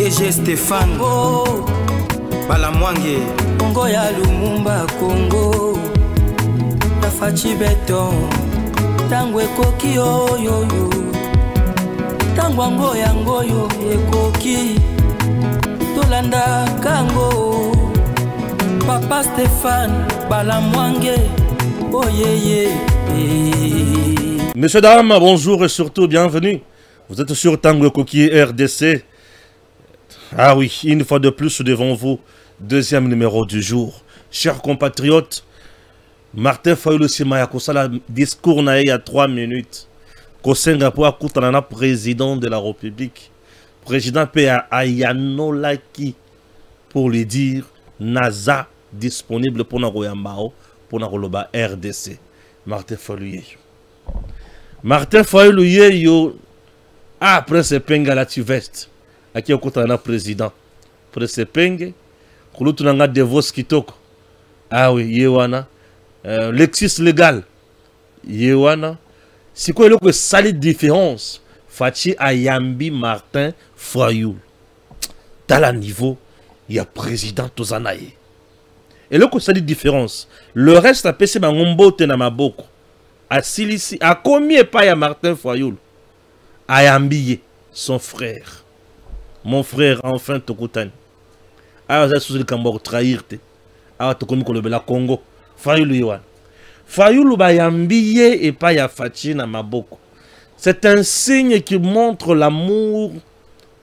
DG Stéphane Balamwange Congo ya Lumumba Congo Tafachi Beton Tangwe koki yo Tangwango yango yo ekoki Tolanda kango Papa Stéphane Balamwange Oh yeah. Messieurs, dames, bonjour et surtout bienvenue. Vous êtes sur Tango Koki RDC. Ah oui, une fois de plus devant vous, deuxième numéro du jour. Chers compatriotes, Martin Fayulu Simaya Kosala discours na il y a 3 minutes. Kosenga po akutanana président de la République. Président P.A. Ayanolaki pour lui dire Naza disponible pour Nagoyambao pour Nagoloba RDC. Martin Fayulu. Martin Fayulu yo après ce penga la tuveste. Aki okutana président. Après ce penga kulutunanga devos kitoko. Ah oui, yewana. Lexis légal. Yewana. C'est quoi le sali différence? Fachi Ayambi Martin Fayulu. Dans le niveau, il y a président Tozanaye. Et le sali différence. Le reste a pessé Mangombo Tenamaboko. A Silisi, a combien pas ya Martin Fayulu? Ayambi, son frère. Mon frère, enfin, Tokutani. Ah, vous avez le trahir. Ah, Tokomi Kolobela Congo. Fayulu Yohan. Fayulu Bayambiye et pas ya Fachi na Maboko. C'est un signe qui montre l'amour.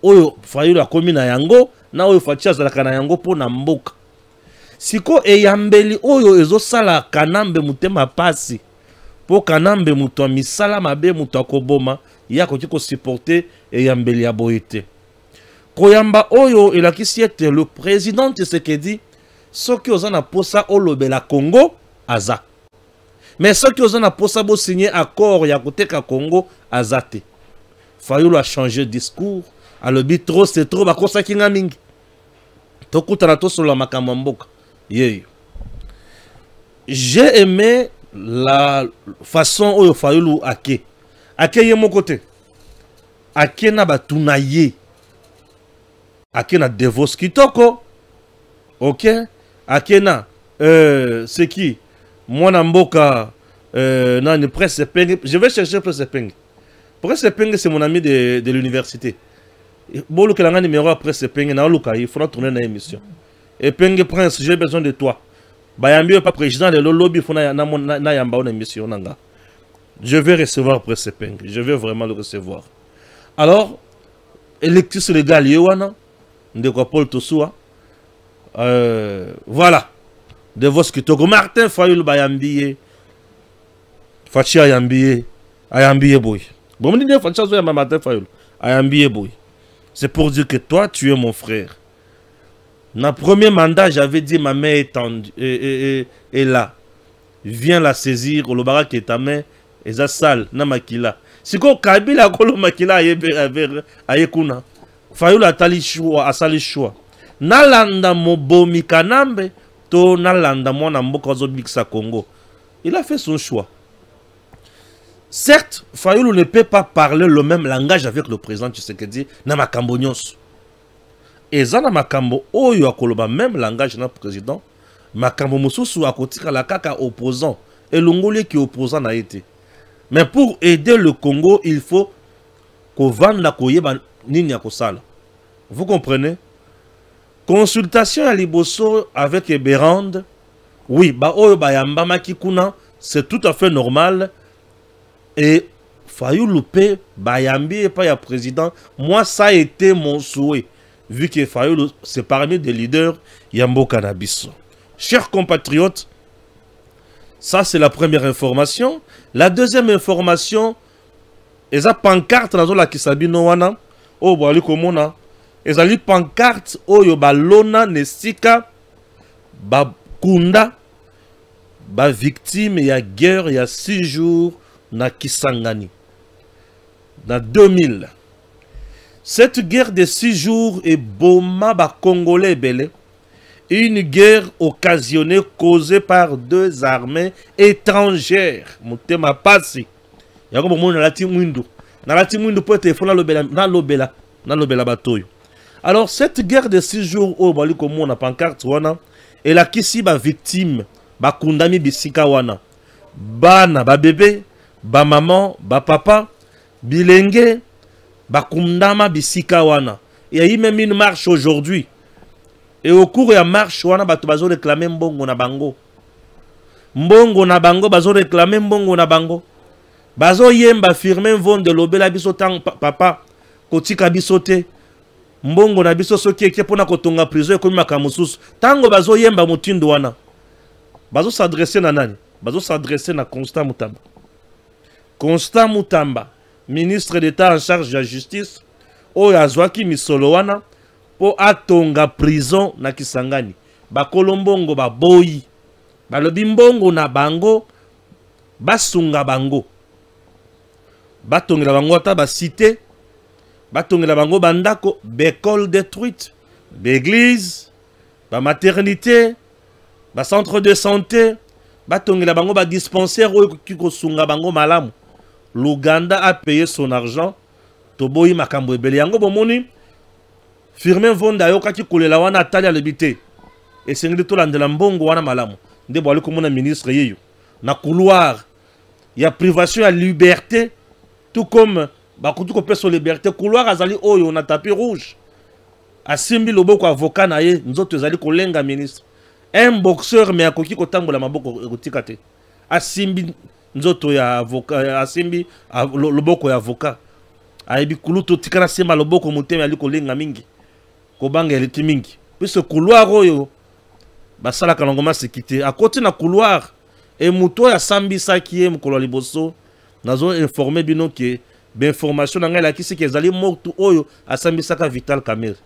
Oyo Fayulu a commis na yango, na oyo Fachi azalaka na yango po na mboka. Siko eyambeli oyo ezo sala kanambe mutema pasi. Po kanambe muto misala mabe muto akoboma, ya ko tiko supporter eyambeli ya boyete. Koyamba oyo elakisi ete le président Tshisekedi soki ozana posa olobela Congo aza. Mais ceux qui ont possible signer accord ya koteka Congo azate. Fayulu a changé de discours. A le bit trop c'est trop bakosa kinga mingi. Tokutana to sur la makamamboka. J'ai aimé la façon où Fayulu ake. Ake ye mon côté. Ake na batunaye. Ake na devos kitoko. OK? Ake na c'est qui? Moi, Namboka, non, Presse Peng. Je vais chercher Presse Peng. Presse Peng, c'est mon ami de l'université. Bon, le calendrier numéro après Presse Peng, il faudra tourner dans l'émission. Et Peng Prince, j'ai besoin de toi. Bayambi pas président de lobby, il faut na émission. Je vais recevoir Presse Peng. Je vais vraiment le recevoir. Alors, électrice légal, Yowana, de quoi Paul Tosoua. Voilà. De vos kitoko Martin Fayulu Bayambiye Fachi Ayambiye boy. Bon, on dit Fachi Martin Fayulu Ayambiye boy. C'est pour dire que toi tu es mon frère. Dans le premier mandat, j'avais dit ma main est là. Viens la saisir, le barak est ta main, et ça sale, na makila. Si ko Kabila kolo makila ayekuna. Fayulu atali choix, asali choix. Nalanda mobomi kanambe. Il a fait son choix. Certes, Fayulu ne peut pas parler le même langage avec le président Tshisekedi. Namakambo nyonso. Et ça namakambo oyo akoloba même langage na président. Makambo mususu akotika la kaka opposant. Et l'ongolais qui opposant a été. Mais pour aider le Congo, il faut qu'on vende la koyeba nini akosala. Vous comprenez? Consultation à Liboso avec Eberand, oui, c'est tout à fait normal. Et Fayulu Bayambi et pas le président. Moi, ça a été mon souhait. Vu que Fayulu, c'est parmi des leaders Yambo Cannabis. Chers compatriotes, ça c'est la première information. La deuxième information, ils ont pancarte dans la Kisabino wana. Oh, bah, comment et ça pancarte oyo balona nesika ba kunda ba victime ya guerre ya 6 jours na Kisangani dans 2000. Cette guerre de 6 jours est boma ba congolais belé. Une guerre occasionnée causée par 2 armées étrangères. Mutema pasi. Yako bomo na lati mwindu. Na lati mwindu po téléphone na lobela batoyo. Alors cette guerre de 6 jours au bali comme on a pancarte wana et la kisi ba victime ba kundami bisika wana bana ba bébé ba maman ba papa bilenge ba kundama bisika wana. Il y a eu même une marche aujourd'hui et au cours de la marche wana bato bazo réclamer mbongo na bango. Mbongo na bango bazo réclamer mbongo na bango. Bazo yemba firme vont de lobela biso tang papa kotika biso te. Mbongo na biso soki eke pona kotonga prison ekomi makamususu. Tango bazo yemba mutindo wana. Bazo s'adresser na nani? Bazo s'adresser na Constant Mutamba. Constant Mutamba, ministre d'État en charge de la justice, oyo azwaki misolo wana po atonga prison na Kisangani. Bakolo mbongo baboyi. Balobi mbongo na bango basunga bango. Batongela bango ata ba cité. Batongela bango bandako, bécole détruite, l'église, ba maternité, ba centre de santé, batongela bango ba dispensaire oyo kiko sunga bango malamu. L'Ouganda a payé son argent. Toboyi makambo ebele yango bomoni. Firmin Vonda yoka ki kolela wana atali alebite. Et sengeli to landela mbongo wana malamu. Nde bwali komona ministre yeyo. Na couloir, il y a privation à liberté, tout comme bakutu ko peso liberté couloir azali oyo na tapis rouge. Asimbi loboko avocat na ye nzoto ezali kolenga ministre. Un boxeur mais akoki kotambola maboko ekotika te. Asimbi nzoto ya avocat, asimbi loboko ya avocat. Aibi kuluto tikana sema loboko muteme ali kolenga mingi. Kobanga eliti mingi. Puis ce couloir oyo basala kalongoma sécurité à côté na couloir et muto ya sambi sakie mukolo liboso nazo informer bino ke d'information dans la qui c'est qu'ils allaient mortu oyo à Sambisaka Vital Kamerhe.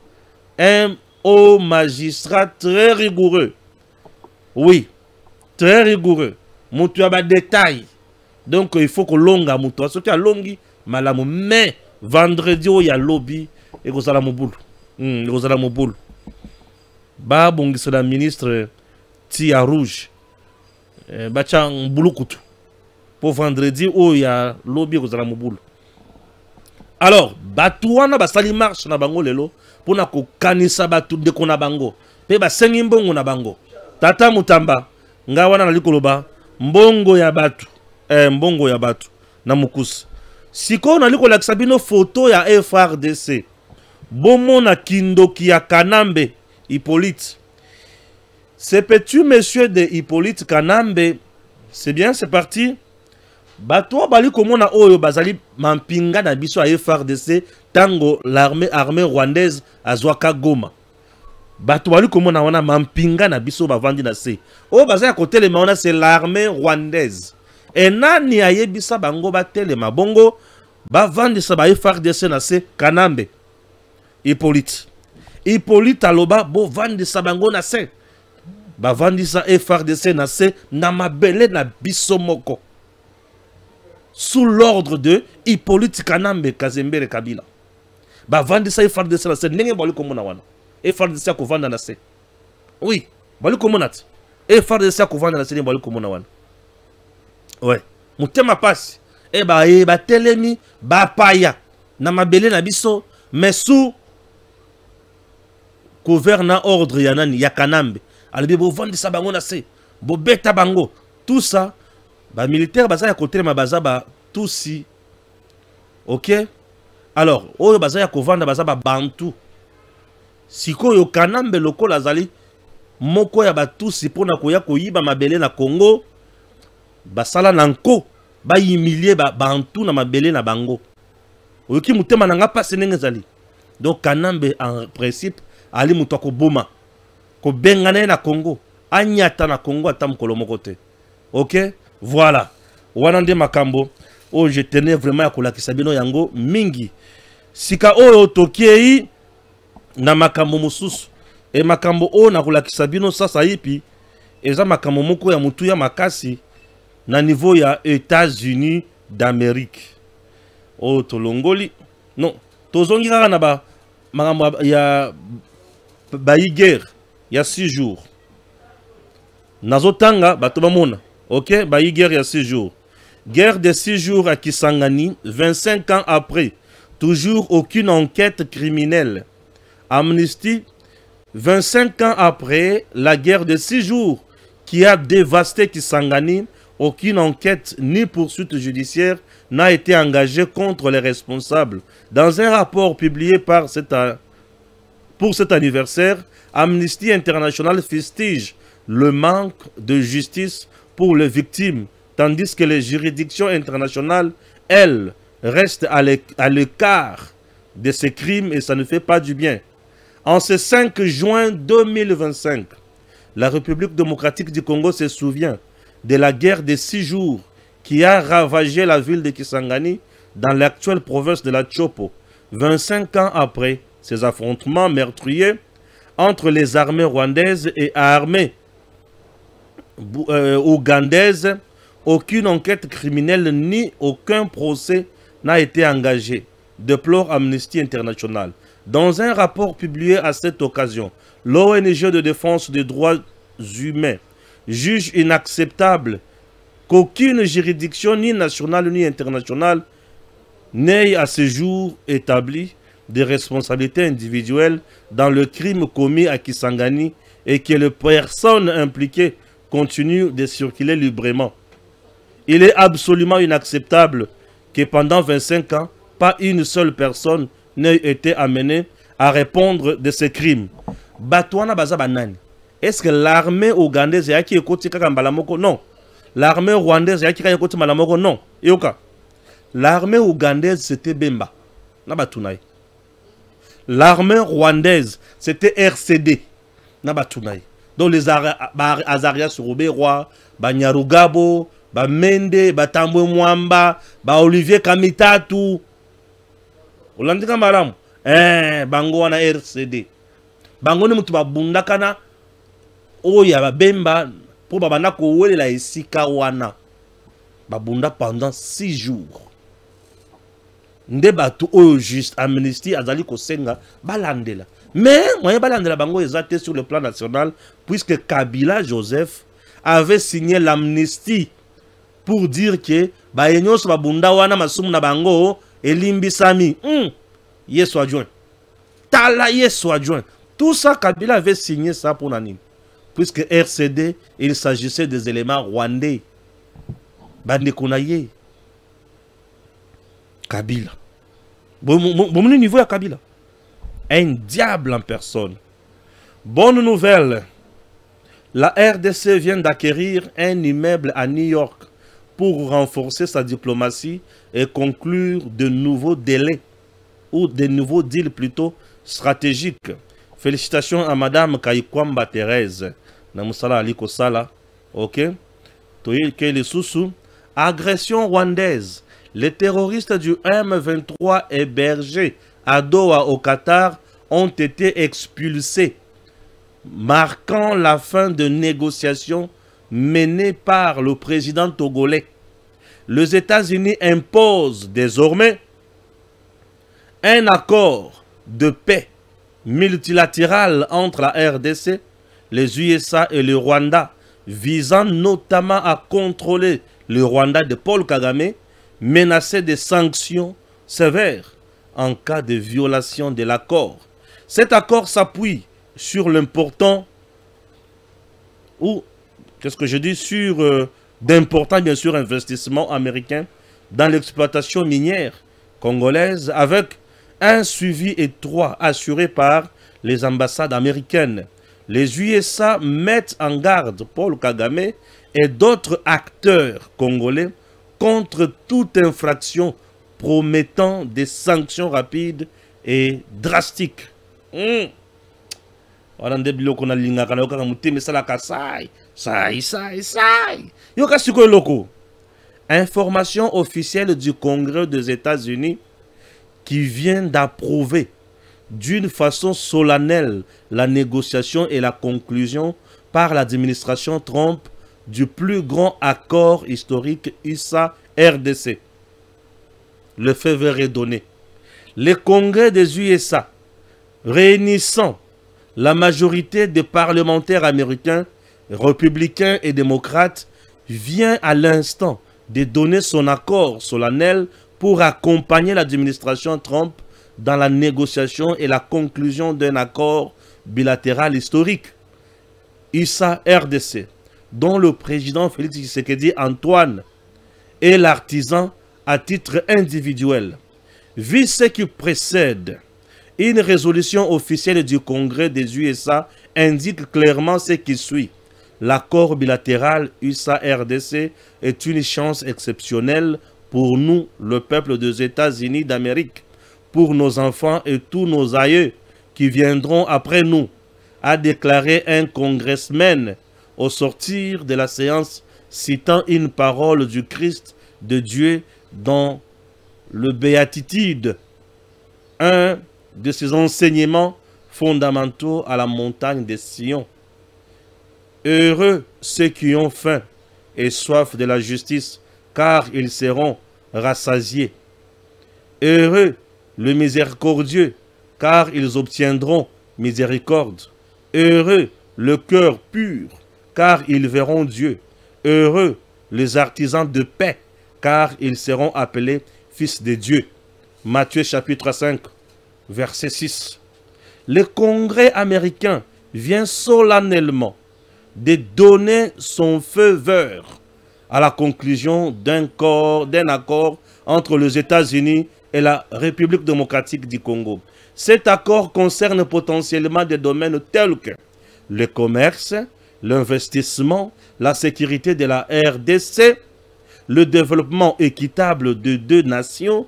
Un haut magistrat très rigoureux. Oui, très rigoureux. Moutou a des détails. Donc il faut que longa moutou. Ce qui a longi malamu. Mais vendredi il y a lobby et que ça la moboule. Ba bongi c'est la ministre Tia Rouge. Bacha mbulukutu. Pour vendredi il y a lobby et que ça la moboule. Alors, batouana basali marche na bango lelo pour na ko kanisa batu de kona bango. Pe ba sengi mbongo na bango. Tata Mutamba nga wana na likoloba mbongo ya batu. Mbongo ya batu na mukusi. Siko na likola kisabino photo ya FRDC. Bomo na kindoki ya Kanambe Hippolyte. C'est petit monsieur de Hippolyte Kanambe. C'est bien, c'est parti. Bato bali komona oyo bazali mampinga na biso a FRDC tango l'armée rwandaise azwaka Goma. Bato bali komona wana mampinga na biso bavandi na se. O bazali côté le maona c'est l'armée rwandaise. Et nani ayebisa bango batele mabongo bavandi sa ba FRDC na se Kanambe Hippolyte. Hippolyte aloba bo vandi sa bango na se. Bavandi sa FRDC na se na mabele na biso moko. Sous l'ordre de Hippolyte Kanambe Kazembere Kabila. Ba vandi sa FRDC na se nenge bali komona wana. FRDC ko vanda na se. Oui, bali komona ti. FRDC ko vanda na se bali komona wana. Ouais, mutema pasi. Ba telemi ba paya na mabele na biso mais sous gouvernant ordre ya nani ya Kanambe. Albi bo vandi sa bango na se. Bo beta bango. Tout ça ba militaire baza ya côté ma baza ba tusi. OK? Alors, oyo baza ya kovanda baza ba bantu. Siko yo Kanambe lokola zali moko ya ba tusi pona koya koyiba mabele na Congo. Basala nanko ba humilier ba bantu na mabele na bango. Oyoki mutema nanga passe nenge zali. Donc Kanambe en principe ali muto ko boma. Ko bengana na Congo. Anyata na Congo atam kolomoko te. OK? Voilà. Wanande makambo. Oh, je tenais vraiment à kolakisa bino yango mingi. Sika oyo tokei na makambo mususu. E makambo o na kolakisa bino sasa yipi. Eza makambo moko ya mutu ya makasi na niveau ya États-Unis d'Amérique. Oh, tolongoli. Non. Tozongi kaka na ba makambo ya guerre. Il y a 6 jours. Nazotanga bato bamona. OK, ba guerre il y a 6 jours. Guerre de 6 jours à Kisangani, 25 ans après. Toujours aucune enquête criminelle Amnesty, 25 ans après la guerre de 6 jours qui a dévasté Kisangani, aucune enquête ni poursuite judiciaire n'a été engagée contre les responsables. Dans un rapport publié pour cet anniversaire, Amnesty International fustige le manque de justice pour les victimes, tandis que les juridictions internationales, elles, restent à l'écart de ces crimes et ça ne fait pas du bien. En ce 5 juin 2025, la République démocratique du Congo se souvient de la guerre des 6 jours qui a ravagé la ville de Kisangani dans l'actuelle province de la Chopo. 25 ans après ces affrontements meurtriers entre les armées rwandaises et armées ougandaises, aucune enquête criminelle ni aucun procès n'a été engagé, déplore Amnesty International. Dans un rapport publié à cette occasion, l'ONG de défense des droits humains juge inacceptable qu'aucune juridiction ni nationale ni internationale n'ait à ce jour établi des responsabilités individuelles dans le crime commis à Kisangani et que les personnes impliquées continuent de circuler librement. Il est absolument inacceptable que pendant 25 ans, pas une seule personne n'ait été amenée à répondre de ces crimes. Batouana Bazabanani. Est-ce que l'armée ougandaise est qui écoute Kakambalamoko? Non. L'armée rwandaise est qui écoute Malamoko? Non. Yoka. L'armée ougandaise c'était Bemba. Nabatunaï. L'armée rwandaise c'était RCD. Nabatunaï. Donc les Azaria Surubé Roi, Banyarugabo, Mende, Tambwe Mwamba, Olivier Kamitatu. Olandika malam. Bango wana RCD. Bango ni mutu babundakana oya babemba pour babana ko welela esika wana. Babunda pendant 6 jours. Nde batu oyo juste Amnesty azali kosenga balandela. Mais moyen balandela bango ezate sur le plan national puisque Kabila Joseph avait signé l'amnistie pour dire que bayenyos babunda wana masumu na bango elimbisami. Yesu adjoint. Tala Yesu adjoint. Tout ça, Kabila avait signé ça pour Nani. Puisque RCD, il s'agissait des éléments rwandais. Bandekunaye. Kabila. Bon niveau à Kabila. Un diable en personne. Bonne nouvelle. La RDC vient d'acquérir un immeuble à New York pour renforcer sa diplomatie et conclure de nouveaux délais ou de nouveaux deals plutôt stratégiques. Félicitations à Madame Kaikwamba Thérèse. Namusala Aliko Sala. Ok. Agression rwandaise. Les terroristes du M23 hébergés à Doha au Qatar ont été expulsés, marquant la fin de négociations menées par le président togolais. Les États-Unis imposent désormais un accord de paix multilatéral entre la RDC, les USA et le Rwanda, visant notamment à contrôler le Rwanda de Paul Kagame, menacé de sanctions sévères en cas de violation de l'accord. Cet accord s'appuie sur l'important, ou qu'est-ce que je dis, sur d'importants bien sûr investissements américains dans l'exploitation minière congolaise, avec un suivi étroit assuré par les ambassades américaines. Les USA mettent en garde Paul Kagame et d'autres acteurs congolais contre toute infraction, promettant des sanctions rapides et drastiques. Information officielle du Congrès des États-Unis qui vient d'approuver d'une façon solennelle la négociation et la conclusion par l'administration Trump du plus grand accord historique USA-RDC. Le feu vert est donné. Le Congrès des USA, réunissant la majorité des parlementaires américains, républicains et démocrates, vient à l'instant de donner son accord solennel pour accompagner l'administration Trump dans la négociation et la conclusion d'un accord bilatéral historique. USA RDC, dont le président Félix Tshisekedi Antoine est l'artisan à titre individuel. Vu ce qui précède, une résolution officielle du Congrès des USA indique clairement ce qui suit. L'accord bilatéral USA-RDC est une chance exceptionnelle pour nous, le peuple des États-Unis d'Amérique, pour nos enfants et tous nos aïeux qui viendront après nous, a déclaré un congressman au sortir de la séance, citant une parole du Christ de Dieu dans le Béatitude, un de ses enseignements fondamentaux à la montagne de Sion. Heureux ceux qui ont faim et soif de la justice, car ils seront rassasiés. Heureux le miséricordieux, car ils obtiendront miséricorde. Heureux le cœur pur, car ils verront Dieu. Heureux les artisans de paix, car ils seront appelés fils de Dieu. Matthieu chapitre 5, verset 6. Le Congrès américain vient solennellement de donner son feu vert à la conclusion d'un accord entre les États-Unis et la République démocratique du Congo. Cet accord concerne potentiellement des domaines tels que le commerce, l'investissement, la sécurité de la RDC, le développement équitable de deux nations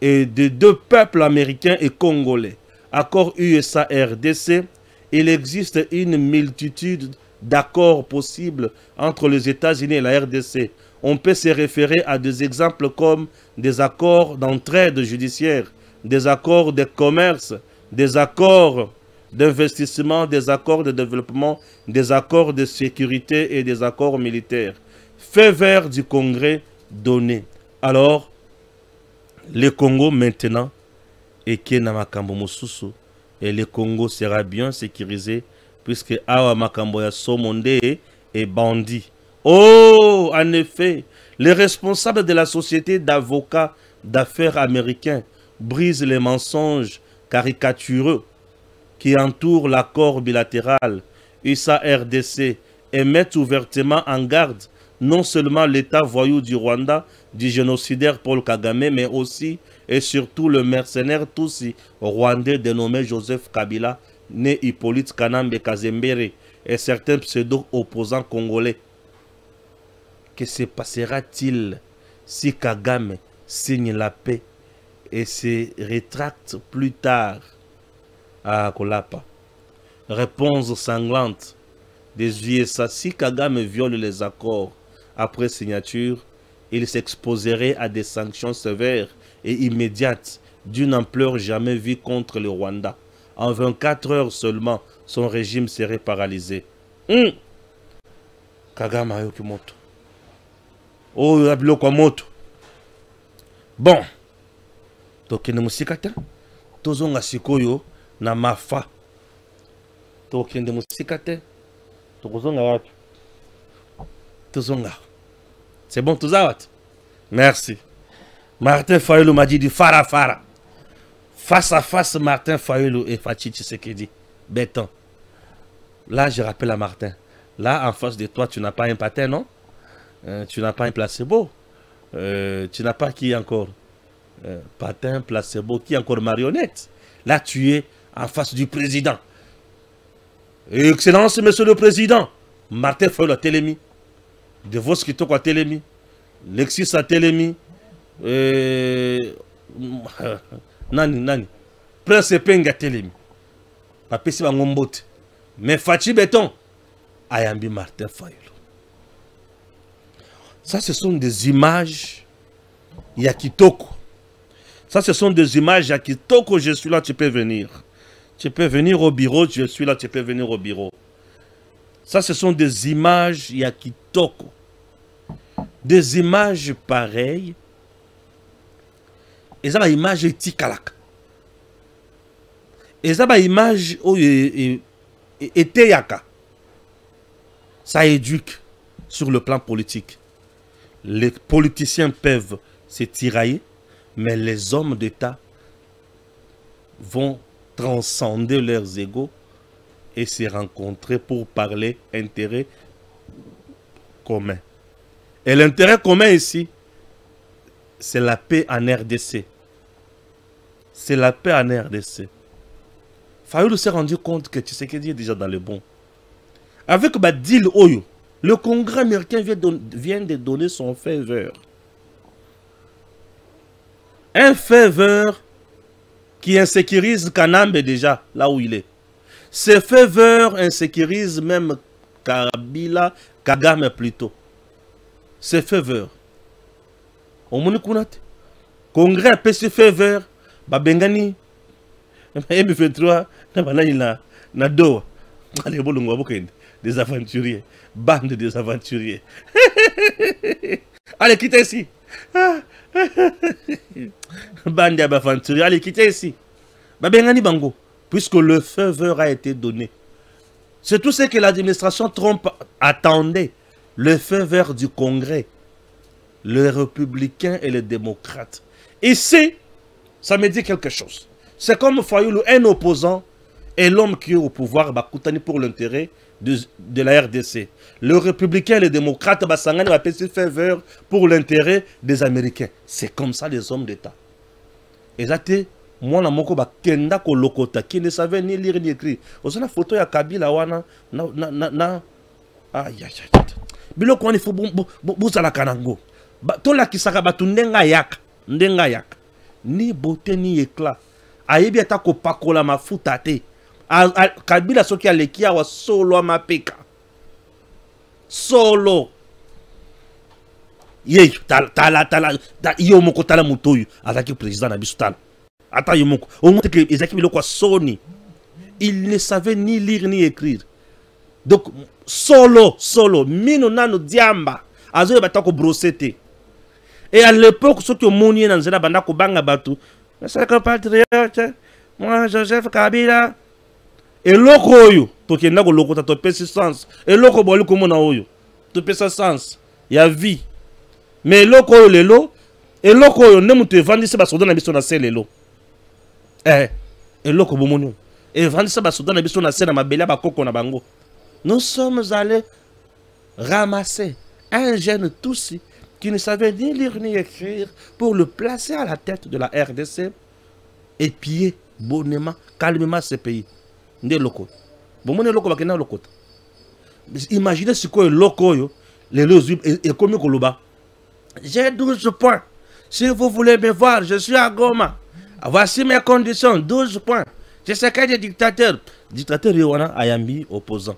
et de deux peuples américains et congolais. Accord USA-RDC, il existe une multitude d'accords possibles entre les États-Unis et la RDC. On peut se référer à des exemples comme des accords d'entraide judiciaire, des accords de commerce, des accords d'investissement, des accords de développement, des accords de sécurité et des accords militaires. Fait vert du Congrès donné. Alors, le Congo maintenant est Kenamakambo Mosusu et le Congo sera bien sécurisé puisque Awa Makambo ya Somonde est bandit. Oh, en effet, les responsables de la société d'avocats d'affaires américains brisent les mensonges caricatureux qui entourent l'accord bilatéral USA-RDC et mettent ouvertement en garde non seulement l'État voyou du Rwanda, du génocidaire Paul Kagame, mais aussi et surtout le mercenaire Tutsi rwandais dénommé Joseph Kabila, né Hippolyte Kanambe Kazembere, et certains pseudo-opposants congolais. Que se passera-t-il si Kagame signe la paix et se rétracte plus tard à Kolapa? Réponse sanglante des USA: si Kagame viole les accords après signature, il s'exposerait à des sanctions sévères et immédiates d'une ampleur jamais vue contre le Rwanda. En 24 heures seulement, son régime serait paralysé. Kagame ayoki moto. Oh, abiloko moto. Bon. Tokende musika te. Tozonga sikoyo na mafa. Tokende musika te. Tozonga wapi? Tozonga. C'est bon, Touzawat? Merci. Martin Fayulu m'a dit du Fara Fara. Face à face, Martin Fayulu et Fachi Tshisekedi. Béton. Là, je rappelle à Martin. Là, en face de toi, tu n'as pas un patin, non? Tu n'as pas un placebo. Tu n'as pas qui encore? Patin, placebo, qui encore marionnette? Là, tu es en face du président. Excellence, monsieur le président. Martin Fayulu a télémi. De vos qui t'ont télémi. Lexis a télémi. Nani. Prince Penga télémi. Papesi Bangombote. Mais Fachi Béton. Ayambi Martin Fayulu. Ça, ce sont des images Yakitoko. Ça, ce sont des images Yakitoko. Je suis là, tu peux venir. Tu peux venir au bureau, je suis là, tu peux venir au bureau. Ça, ce sont des images Yakitoko. Des images pareilles. Et ça, c'est une image tikalak. Et ça, c'est une image eteyaka. Ça éduque sur le plan politique. Les politiciens peuvent se tirailler, mais les hommes d'État vont transcender leurs égaux et se rencontrer pour parler intérêt commun. Et l'intérêt commun ici, c'est la paix en RDC. C'est la paix en RDC. Fayoulou s'est rendu compte que Tshisekedi est déjà dans le bon. Avec Badil Oyo, le Congrès américain vient de donner son faveur. Un faveur qui insécurise Kanambe déjà, là où il est. Ce faveur insécurise même Kabila, Kagame plutôt. Ce faveur. Au Mounikunate. Congrès a fait ce faveur. Babengani. M23. Na Doha. Allez, bolongo abokende. Des aventuriers. Bande des aventuriers. Allez, quittez ici. Bande d'aventuriers. Allez, quittez ici. Babengani Bango. Puisque le faveur a été donné. C'est tout ce que l'administration Trump attendait. Le faveur du Congrès. Les républicains et les démocrates. Ici, ça me dit quelque chose. C'est comme Fayoulou, un opposant et l'homme qui est au pouvoir, Bakoutani pour l'intérêt de la RDC. Le républicain et les démocrates, Basangani va payer faveur pour l'intérêt des Américains. C'est comme ça les hommes d'État. Et ça, moi, je Kenda ko lokota qui ne savait ni lire ni écrire. Vous avez la photo de Kabila wana aïe aïe aïe. Biloko wana il faut bozala kanango. Tola kisaka batu ndenga yak ni beauté ni éclat. Ayebi ata ko pakola mafuta te. Kabila soki aleki awa solo amapeka. Solo. Ye tala yo moko tala mutoyu azaki président na biso tala. Attends, au moins que Ezaki Biloko Sony, il ne savait ni lire ni écrire. Donc, solo, mino nano diamba, azo batako brossete. Et à l'époque, ceux qui ont mounié dans Zena Bandako Banga Batu, c'est que patriote, moi, Joseph Kabila. Et l'okoyo, toki nako loko ta topé ce sens. Et l'oko bolu comme on a oyo, topé ce sens. Il y a vie. Mais l'okoyo lelo, et l'okoyo ne mute vandi se basoda na biso na se lelo. Et l'oko bomono. Et vandi se basoda na biso na se na mabela bakoko na bango. Nous sommes allés ramasser un jeune Tutsi qui ne savait ni lire ni écrire pour le placer à la tête de la RDC et piller bonnement, calmement ce pays. Nde loko. Bon, loko bakena loko. Imaginez ce que loko les lois et comme Koloba. J'ai 12 points. Si vous voulez me voir, je suis à Goma. Voici mes conditions, 12 points. Je sais qu'il y a des dictateurs. Dictateur Yowana Ayambi opposant.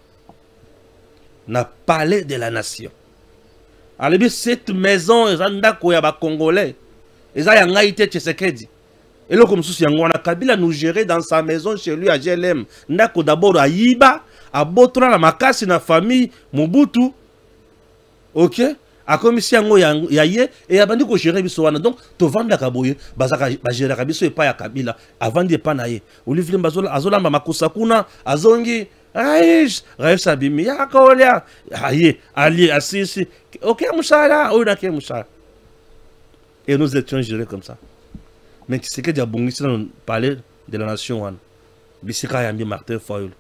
N'a palais de la nation. Alors, cette maison, ils ont Congolais. Ils ont été Tshisekedi. Et là, comme ça, Kabila nous gérait dans sa maison chez lui à GLM. Ndako d'abord à Yiba, à Botra, la Makasi, la famille, Mobutu. Ok? A comme si yango yaye et abandi ko gérer biso wana donc to vanda kaboye bazaka ba gérer kabiso et pas ya Kabila avant de pas naye Olivier Bazola azolamba makosa kuna azongi aish raisa bimi ya kolia aye ali asisi ok musala ou na ke musala et nous étions gérés comme ça mais c'est que dia bongi si on parlait de la nation wana bisika yambi Martin Fayulu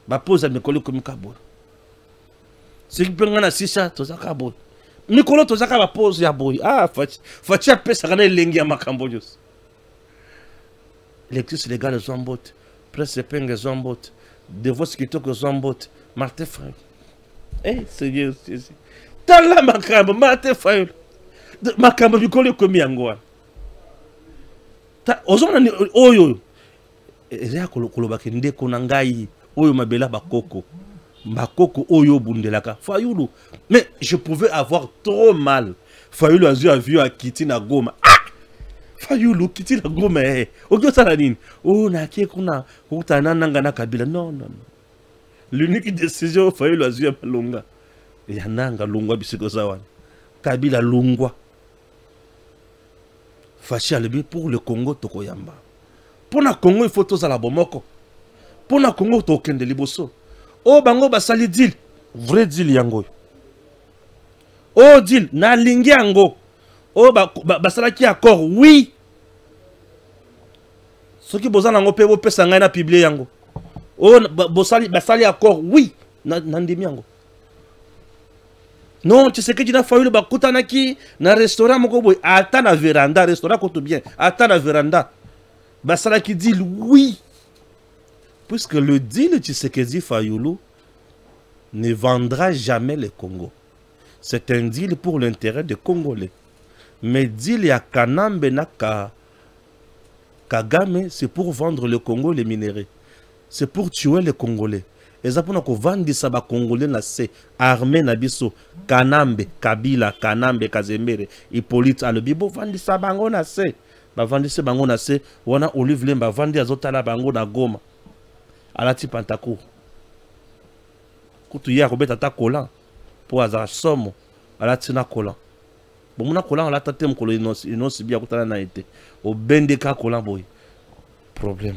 ba pose mes collègues comme Kabul. C'est que nous avons dit ça, tout ça, Kaboy. Nicolas, tout ça, va poser à boy. Ah, faut tu appeler ça, lengi à Macambodios. L'église légale, Zombot. Presse Peng, Zombot. Devos qui toque, Zombot. Martin Frank. Eh, c'est c'est. T'as la Macambo, Martin Frank. Macambo, du collègue comme Yangoa. T'as, aux hommes, oyo. Et là, Kolobaki, Ndekonangai, oyo, Mabela, Bakoko. Makoko oyo bundelaka Fayulu. Mais je pouvais avoir trop mal. Fayulu a vu à Kiti na Goma. Ah! Fayulu Kiti na Goma eh. Oyo salanine. Oh na kuna utana nanga na Kabila. Non non. L'unique décision Fayulu a vu à Lunga. Ya nanga Lungwa bisiko sawan. Kabila Lungwa. Fachi alebi pour le Congo tokoyamba. Pour le Congo il faut tous à la bomoko. Pour le Congo tokende liboso. Oh bango basali deal, vrai deal yango. Oh deal na lingi yango. Oh basala ki accord, oui. Ce qui boza nango pe bo pesa ngai na publier yango. Oh basali accord oui na ndimi yango. Non, tu sais que tu n'as fallu le bakutanaki na restaurant moko boy ata na véranda restaurant koto bien ata na véranda. Basala qui dit oui. Puisque le deal Tshisekedi Fayulu ne vendra jamais le Congo. C'est un deal pour l'intérêt des Congolais. Mais deal ya Kanambe na Kagame, c'est pour vendre le Congo les minéraux. C'est pour tuer les Congolais. Et ça pour nous vendre ça ba Congolais na se armée na biso Kanambe, Kabila, Kanambe, Kazemere, Hippolyte Alobibo vendre ça bango na se. Ba vendre ça bango na se, wana Olive Lemba vendre azotala bango na Goma. Alati Pantakou. Kutu ya kobeta ta kolan pour azara somo alati na kolan. Bon mona kolan ala tate mkolo inosi bia kutana na été. Au bende ka kolan boy. Problème.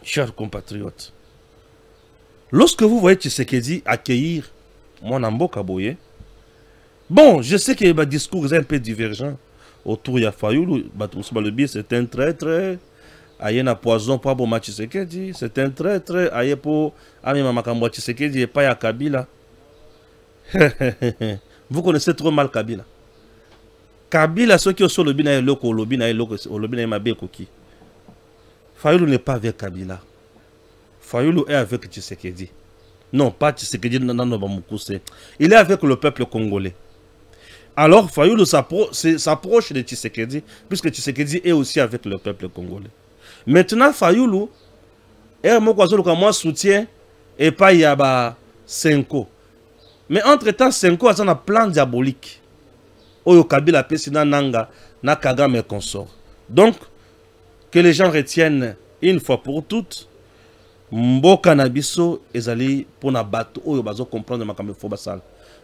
Chers compatriotes. Lorsque vous voyez Tshisekedi accueillir mon amboka boye. Bon, je sais que le discours est un peu divergent autour de Fayulu, c'est un très aïe na poison pour Aboma Tshisekedi, c'est un très aïe pour Amima Makambo Tshisekedi et pas ya Kabila. Vous connaissez trop mal Kabila. Kabila, ceux qui sont le bina et loko, le bina et loko, le bina et mabe koki. Fayulu n'est pas avec Kabila. Fayulu est avec Tshisekedi. Non, pas Tshisekedi, il est avec le peuple congolais. Alors Fayulu s'approche de Tshisekedi, puisque Tshisekedi est aussi avec le peuple congolais. Maintenant, Fayulu est moi soutien et pas Yaba Senko. Mais entre-temps, Senko a un plan diabolique. Oyo Kabila Pesina Nanga, na Kagame consort. Donc, que les gens retiennent une fois pour toutes, Mboka Nabiso ezali pour na bato oyo bazo comprendre makambo fo basal.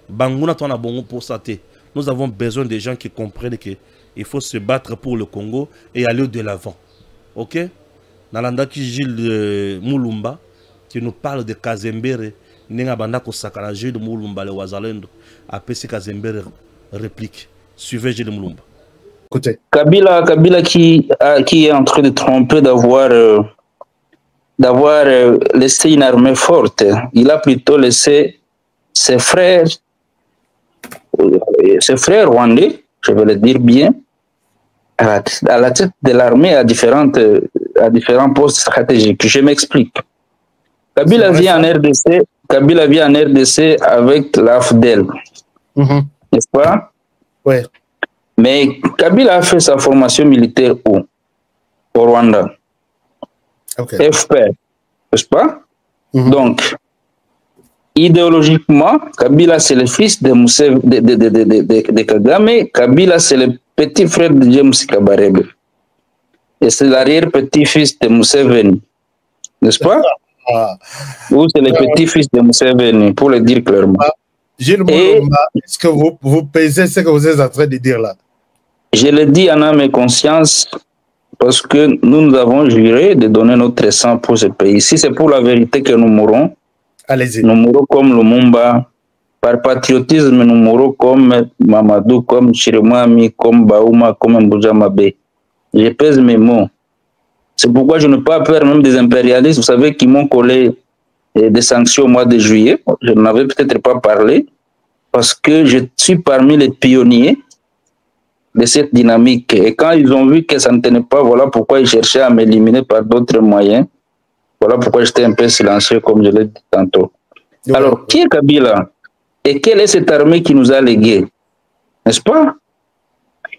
Banguna tona bongo pour saté. Nous avons besoin de gens qui comprennent que il faut se battre pour le Congo et aller de l'avant. OK? Nalanda qui Gilles Mulumba qui nous parle de Kazembere, ninga banda ko sakala Gilles Mulumba le Wazalendo. APC Kazembere réplique. Suivez Gilles Mulumba. Écoutez. Kabila qui est en train de tromper d'avoir laissé une armée forte. Il a plutôt laissé ses frères rwandais, je vais le dire bien, à la tête de l'armée à différents postes stratégiques. Je m'explique. Kabila vient en RDC avec l'AFDEL. N'est-ce pas? Oui. Mais Kabila a fait sa formation militaire où? Au Rwanda. Okay. FPR, n'est-ce pas? Donc, idéologiquement, Kabila c'est le fils de Kagame, Kabila c'est le petit frère de James Kabarebe. Et c'est l'arrière-petit-fils de Museveni, n'est-ce pas? Ou c'est le petit-fils de Museveni, pour le dire clairement. Gilles Mulumba, est-ce que vous pesez ce que vous êtes en train de dire là? Je le dis en âme et conscience, parce que nous avons juré de donner notre sang pour ce pays. Si c'est pour la vérité que nous mourrons, allez-y. Nous mourrons comme Lumumba. Par patriotisme, nous mourrons comme Mamadou, comme Chiremami, comme Baouma, comme Mbujamabe. Je pèse mes mots. C'est pourquoi je n'ai pas peur même des impérialistes, vous savez, qui m'ont collé des sanctions au mois de juillet. Je n'en avais peut-être pas parlé, parce que je suis parmi les pionniers de cette dynamique. Et quand ils ont vu que ça ne tenait pas, voilà pourquoi ils cherchaient à m'éliminer par d'autres moyens. Voilà pourquoi j'étais un peu silencieux, comme je l'ai dit tantôt. Ouais. Alors, qui est Kabila? Et quelle est cette armée qui nous a légué? N'est-ce pas?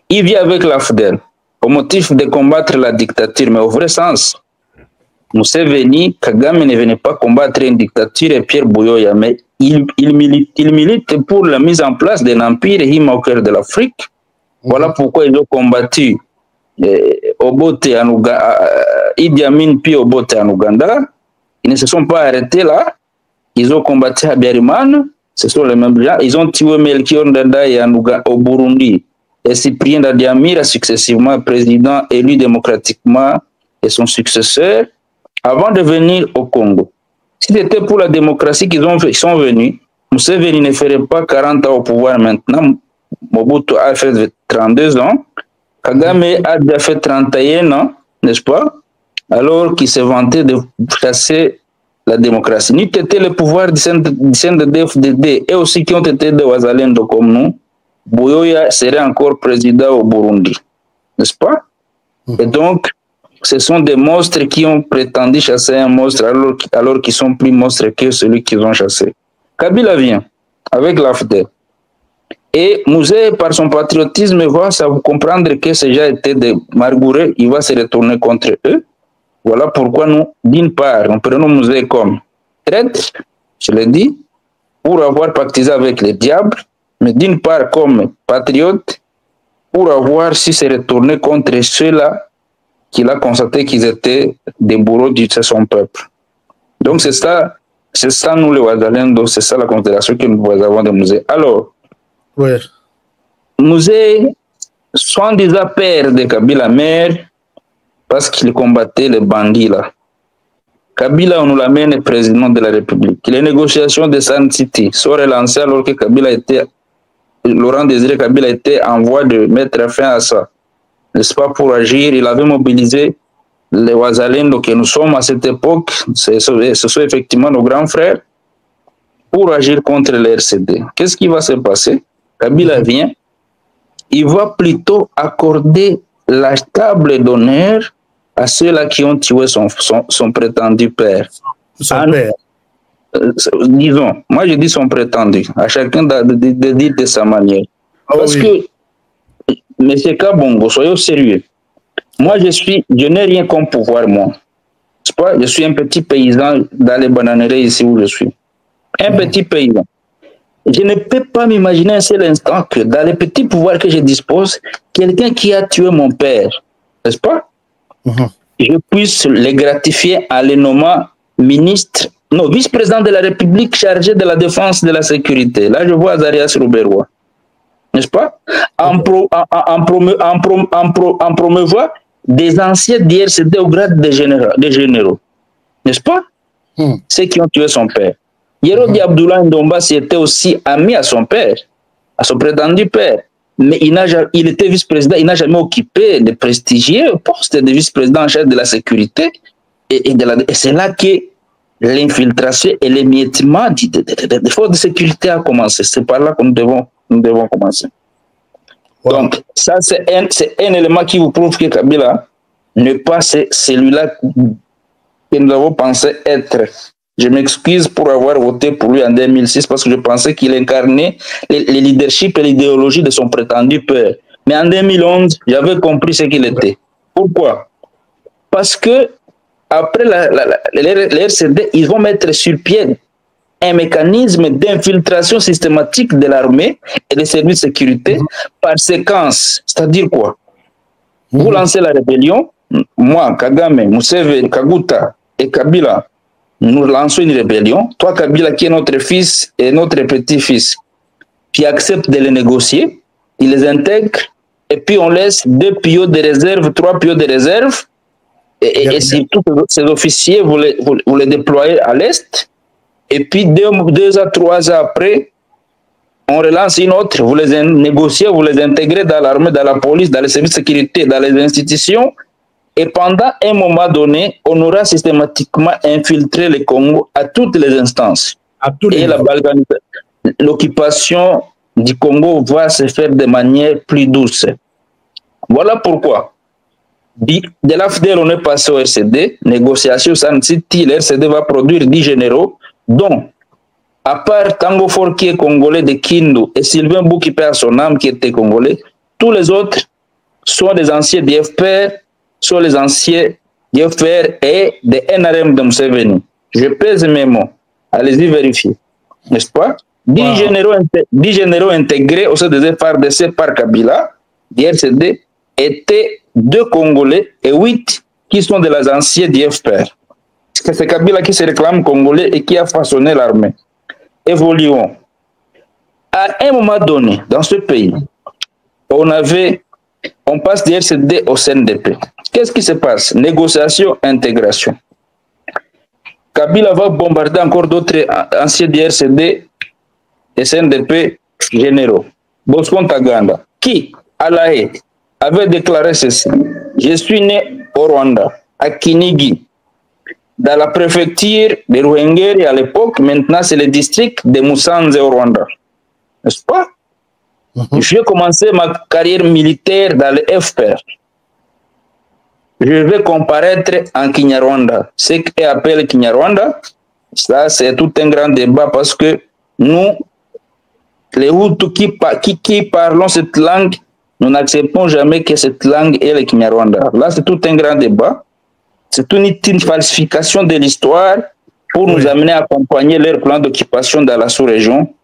Il vit avec l'AFDEL, au motif de combattre la dictature, mais au vrai sens. Museveni, Kagame ne venait pas combattre une dictature et Pierre Buyoya, mais il milite pour la mise en place d'un empire au cœur de l'Afrique. Voilà pourquoi ils ont combattu Obote en Ouganda, Idi Amin puis Obote en Ouganda. Ils ne se sont pas arrêtés là. Ils ont combattu Habyarimana. Ce sont les mêmes gens. Ils ont tué Melchior Ndadaye au Burundi. Et Cyprien Dadiamira, successivement président élu démocratiquement, et son successeur, avant de venir au Congo. Si c'était pour la démocratie qu'ils sont venus, Museveni ne ferait pas 40 ans au pouvoir maintenant. Mobutu a fait 32 ans. Kagame a déjà fait 31 ans. n'est-ce pas? Alors qu'il se vantait de chasser la démocratie. Ni était le pouvoir du CNDD-FDD et aussi qui ont été des Wazalendo comme nous, Buyoya serait encore président au Burundi, n'est-ce pas? Et donc, ce sont des monstres qui ont prétendu chasser un monstre alors qu'ils sont plus monstres que celui qu'ils ont chassé. Kabila vient avec l'AFD. Et Mouzé, par son patriotisme, va comprendre que ces gens étaient des margourets, il va se retourner contre eux. Voilà pourquoi nous, d'une part, nous prenons Mouzé comme traître, je l'ai dit, pour avoir pactisé avec les diables, mais d'une part comme patriote, pour avoir su se retourner contre ceux-là qu'il a constaté qu'ils étaient des bourreaux de son peuple. Donc c'est ça nous les Ouazalendo, c'est ça la considération que nous avons de Mouzé. Alors, ouais. Mouzé, soi-disant père de Kabila mère, parce qu'il combattait les bandits là. Kabila, on nous l'amène président de la République. Les négociations de San City sont relancées alors que Laurent Désiré Kabila était en voie de mettre fin à ça. N'est-ce pas, pour agir, il avait mobilisé les Ouazalendo que nous sommes à cette époque, ce sont effectivement nos grands frères, pour agir contre les RCD. Qu'est-ce qui va se passer? Kabila vient, il va plutôt accorder la table d'honneur à ceux-là qui ont tué son prétendu père. Son père. Disons, moi je dis son prétendu, à chacun de dire de sa manière. Parce que, M. Kabongo, soyons sérieux. Moi je n'ai rien comme pouvoir, moi. Pas, je suis un petit paysan dans les bananeraies ici où je suis. Un petit paysan. Je ne peux pas m'imaginer un seul instant que dans les petits pouvoirs que je dispose, quelqu'un qui a tué mon père, n'est-ce pas? Je puisse les gratifier en les nommant ministre, non, vice-président de la République chargé de la défense de la sécurité. Là, je vois Azarias Rouberois, n'est-ce pas? En promeuvant des anciens d'IRCD au grade de généraux, n'est-ce pas? Ceux qui ont tué son père. Yerodi Abdoulaye Ndomba était aussi ami à son père, à son prétendu père. Mais il était vice-président, il n'a jamais occupé de prestigieux poste de vice-président en chef de la sécurité. Et c'est là que l'infiltration et l'émiettement des forces de sécurité a commencé. C'est par là que nous devons commencer. Wow. Donc, ça, c'est un élément qui vous prouve que Kabila n'est pas celui-là que nous avons pensé être. Je m'excuse pour avoir voté pour lui en 2006 parce que je pensais qu'il incarnait le leadership et l'idéologie de son prétendu père. Mais en 2011, j'avais compris ce qu'il était. Pourquoi? Parce que après les RCD, ils vont mettre sur pied un mécanisme d'infiltration systématique de l'armée et des services de sécurité par séquence. C'est-à-dire quoi? Vous lancez la rébellion, moi, Kagame, Museveni, Kaguta et Kabila, nous lançons une rébellion. Toi, Kabila, qui est notre fils et notre petit-fils, qui accepte de les négocier, il les intègre, et puis on laisse 2 pions de réserve, 3 pions de réserve, et si tous ces officiers, vous les déployez à l'Est, et puis 2 à 3 ans après, on relance une autre, vous les négociez, vous les intégrez dans l'armée, dans la police, dans les services de sécurité, dans les institutions, et pendant un moment donné, on aura systématiquement infiltré le Congo à toutes les instances. Et l'occupation du Congo va se faire de manière plus douce. Voilà pourquoi. De l'AFDL, on est passé au RCD, négociation San City, le RCD va produire 10 généraux, dont, à part Tango Fort qui est congolais de Kindu et Sylvain Bou qui perd son âme qui était congolais, tous les autres sont des anciens DFPR, sont les anciens DFR et des NRM de Museveni. Je pèse mes mots. Allez-y vérifier. N'est-ce pas? 10 généraux intégrés au sein des FARDC par Kabila, DRCD, étaient 2 Congolais et 8 qui sont de les anciens DFR. C'est Kabila qui se réclame congolais et qui a façonné l'armée. Évoluons. À un moment donné, dans ce pays, on passe du RCD au CNDP. Qu'est-ce qui se passe? Négociation, intégration. Kabila va bombarder encore d'autres anciens du RCD et CNDP généraux. Bosco Ntaganda, qui, à La Haye, avait déclaré ceci: je suis né au Rwanda, à Kinigi, dans la préfecture de Ruhengeri à l'époque. Maintenant, c'est le district de Musanze au Rwanda. N'est-ce pas? J'ai commencé ma carrière militaire dans le FPR. Je vais comparaître en Kinyarwanda. Ce qu'on appelle Kinyarwanda, ça c'est tout un grand débat parce que nous, les Hutus qui parlons cette langue, nous n'acceptons jamais que cette langue est le Kinyarwanda. Là, c'est tout un grand débat. C'est une falsification de l'histoire pour nous amener à accompagner leur plan d'occupation dans la sous-région.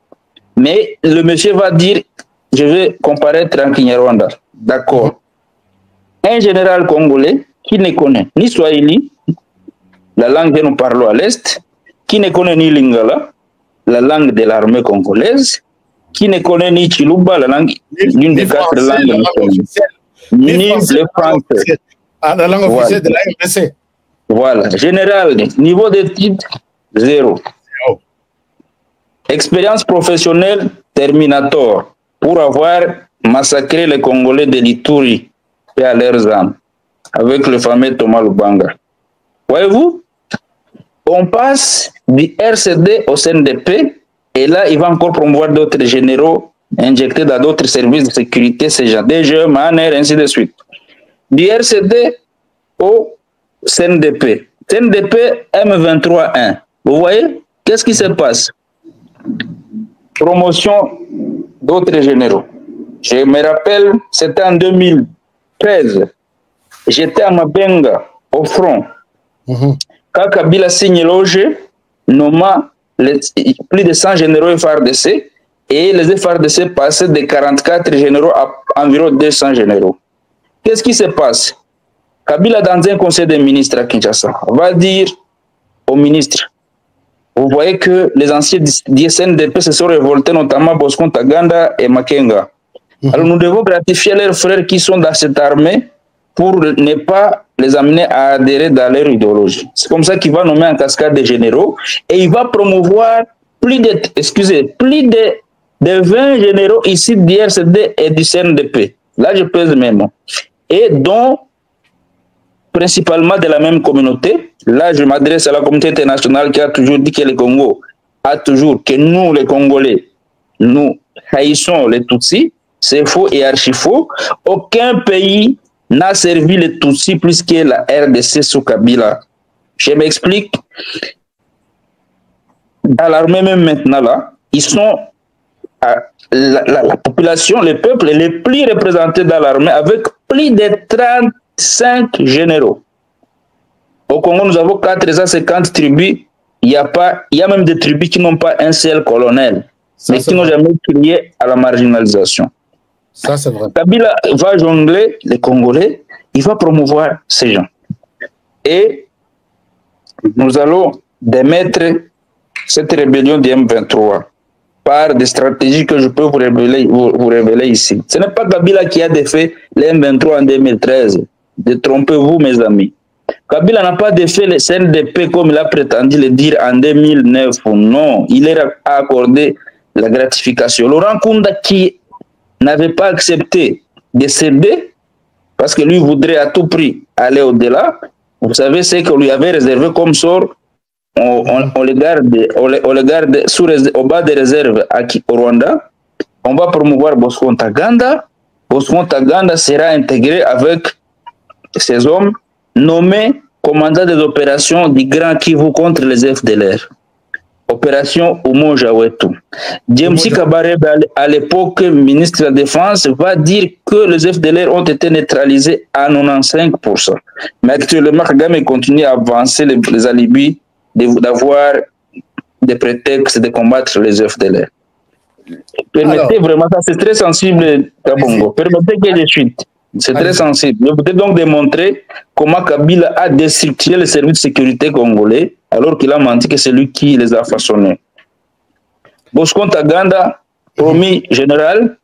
Mais le monsieur va dire, je vais comparaître en Kinyarwanda. D'accord. Un général congolais qui ne connaît ni Swahili, la langue que nous parlons à l'Est, qui ne connaît ni Lingala, la langue de l'armée congolaise, qui ne connaît ni Chiluba, la langue d'une des quatre langues ni le français. La langue officielle de la RDC. Voilà. Général, niveau d'études, 0. Expérience professionnelle, Terminator, pour avoir massacré les Congolais de l'Ituri et à leurs âmes, avec le fameux Thomas Lubanga. Voyez-vous, on passe du RCD au CNDP, et là, il va encore promouvoir d'autres généraux injectés dans d'autres services de sécurité, ces gens, DG, MANER, ainsi de suite. Du RCD au CNDP. CNDP M23-1. Vous voyez, qu'est-ce qui se passe? Promotion d'autres généraux. Je me rappelle, c'était en 2013. J'étais à Mabenga, au front. Quand Kabila signe loge, nommant plus de 100 généraux FARDC, et les FARDC passaient de 44 généraux à environ 200 généraux. Qu'est-ce qui se passe? Kabila, dans un conseil des ministres à Kinshasa, va dire au ministre, vous voyez que les anciens du CNDP se sont révoltés, notamment Bosco Ntaganda et Makenga. Alors nous devons gratifier leurs frères qui sont dans cette armée pour ne pas les amener à adhérer dans leur idéologie. C'est comme ça qu'il va nommer en cascade des généraux et il va promouvoir plus de 20 généraux ici du RCD et du CNDP. Là, je pèse mes mots. Et dont principalement de la même communauté. Là, je m'adresse à la communauté internationale qui a toujours dit que le Congo a toujours, que nous, les Congolais, nous haïssons les Tutsis. C'est faux et archi faux. Aucun pays n'a servi les Tutsis plus que la RDC sous Kabila. Je m'explique. Dans l'armée même maintenant, là, ils sont la population, le peuple les plus représentés dans l'armée avec plus de 35 généraux. Au Congo, nous avons 450 tribus. Il y a même des tribus qui n'ont pas un seul colonel, mais qui n'ont jamais crié à la marginalisation. Ça, c'est vrai. Kabila va jongler les Congolais, il va promouvoir ces gens. Et nous allons démettre cette rébellion du M23 par des stratégies que je peux vous révéler ici. Ce n'est pas Kabila qui a défait les M23 en 2013. Détrompez-vous, mes amis. Kabila n'a pas défait le CNDP comme il a prétendu le dire en 2009. Non, il a accordé la gratification. Laurent Kunda, qui n'avait pas accepté de céder, parce que lui voudrait à tout prix aller au-delà, vous savez ce qu'on lui avait réservé comme sort, on le garde au bas des réserves au Rwanda. On va promouvoir Bosco Ntaganda. Bosco Ntaganda sera intégré avec ces hommes nommés commandant des opérations du Grand Kivu contre les FDLR. Opération Umoja Wetu. James Kabarebe, à l'époque ministre de la Défense, va dire que les FDLR ont été neutralisés à 95%. Mais actuellement, Kagame continue à avancer les alibis d'avoir des prétextes de combattre les FDLR. Permettez vraiment, ça c'est très sensible, Kabongo. Permettez que je chute. C'est très sensible. Je voudrais donc démontrer comment Kabila a destructuré les services de sécurité congolais alors qu'il a menti que c'est lui qui les a façonnés. Bosco Ntaganda, promis général,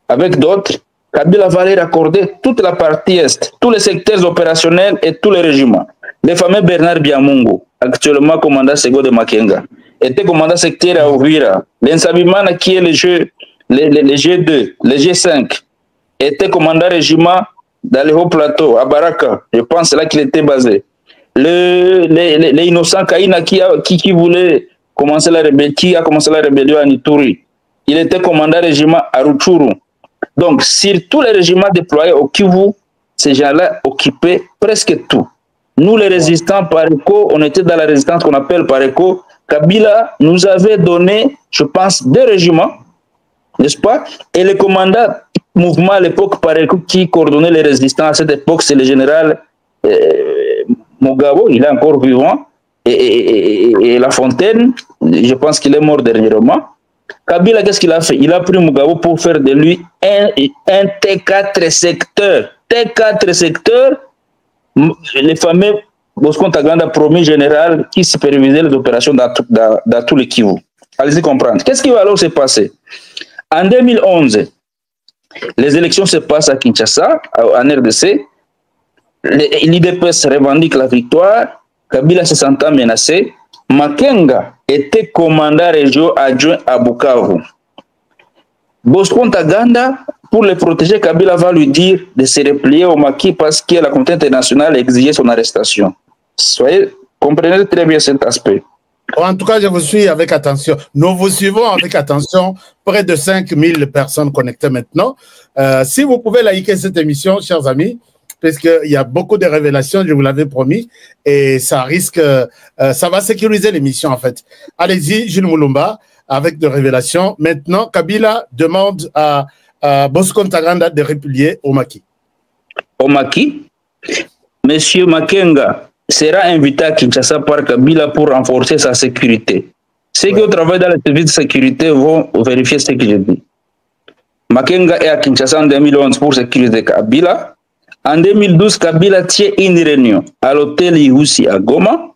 avec d'autres, Kabila va leur accorder toute la partie Est, tous les secteurs opérationnels et tous les régiments. Le fameux Bernard Biamungu, actuellement commandant Sego de Makenga, était commandant secteur à Ouvira. L'Ensabimana, qui est le G2, le G5, était commandant régiment dans les hauts plateaux, à Baraka. Je pense c'est là qu'il était basé. Les innocents Kaina qui voulait commencer la rébellion, qui a commencé la rébellion à Ituri. Il était commandant régiment à Rutshuru. Donc, sur tous les régiments déployés au Kivu, ces gens-là occupaient presque tout. Nous, les résistants Pareko, on était dans la résistance qu'on appelle Pareko. Kabila nous avait donné, je pense, 2 régiments, n'est-ce pas? Et le commandant mouvement à l'époque Pareko qui coordonnait les résistants à cette époque, c'est le général Mugabo, il est encore vivant, et La Fontaine, je pense qu'il est mort dernièrement. Kabila, qu'est-ce qu'il a fait? Il a pris Mugabo pour faire de lui un T4 secteur. T4 secteur, les fameux Bosco Ntaganda, premier général qui supervisait les opérations dans tout le Kivu. Allez-y comprendre. Qu'est-ce qui va alors se passer? En 2011, les élections se passent à Kinshasa, en RDC. L'IDPS revendique la victoire. Kabila se sentant menacé. Makenga était commandant régional adjoint à Bukavu. Bosco Ntaganda, pour le protéger, Kabila va lui dire de se replier au Maki parce que la communauté internationale exigeait son arrestation. Comprenez très bien cet aspect. En tout cas, je vous suis avec attention. Nous vous suivons avec attention. Près de 5000 personnes connectées maintenant. Si vous pouvez liker cette émission, chers amis, parce qu'il y a beaucoup de révélations, je vous l'avais promis, et ça risque, ça va sécuriser l'émission en fait. Allez-y, Jules Mulumba, avec des révélations. Maintenant, Kabila demande à Bosco Ntaganda de replier au Maki. Au Maki, Monsieur Makenga sera invité à Kinshasa par Kabila pour renforcer sa sécurité. Ceux qui travaillent dans les services de sécurité vont vérifier ce que je dis. Makenga est à Kinshasa en 2011 pour sécuriser Kabila. En 2012, Kabila tient une réunion à l'hôtel Ihusi à Goma